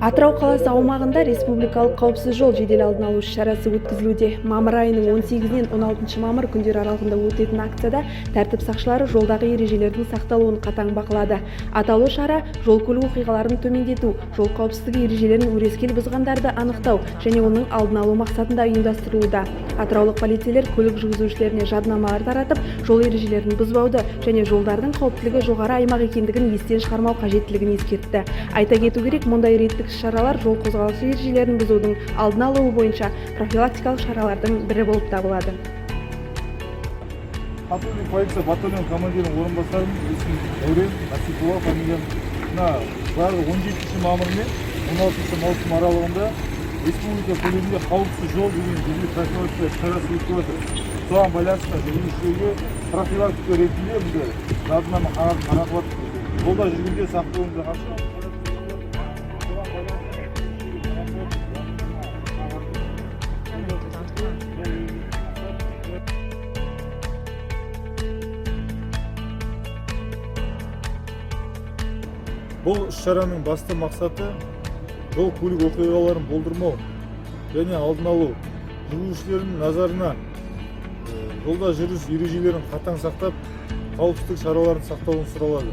Атырау қаласы аумағында республикалық қауіпсіз жол жедел алдын алу шарасы өткізілуде. Мамыр айының 18-нен 16 мамыр күндері аралығында өтетін акцияда тәртіп сақшылары жолдағы ережелердің сақталуын қатаң бақылады. Аталу шара жол көлік оқиғаларын төмендету, жол қауіпсіздігі ережелерін өрескел бұзғандарды анықтау және оның алдын алу мақсатында ұйымдастырылуда. Атыраулық полицейлер көлік жүргізушілеріне жадынамалар таратып, жол ережелерін бұзбауды және жолдардың қауіптілігі жоғары аймақ екендігін естен шығармау қажеттілігін ескертті. Айта кету керек, мұндай реттік шаралар жол қозғалысы ережелерін бұзудың алдын алуы бойынша профилактикалық шаралардың бірі болып табылады. Патрульдік полиция батальон командирінің орынбасарының есімі Дәурен Насипова фамилиясына барлығы 17 мамыр мен 16 маусым аралығында республика көлемінде қауіпсіз жол деген жедел профилактика шарасы өтіп жатыр. Соған байланысты жүргізушілерге профилактика ретінде бізде жадынама таратып жатыр. Жолда жүргенде сақтауымызды қажет. Бұл іс-шараның басты мақсаты жол көлік оқиғаларын болдырмау және алдын алу, жүргізушілердің назарына жолда жүріс ережелерін қатаң сақтап, қауіпсіздік шараларын сақтауын сұралады.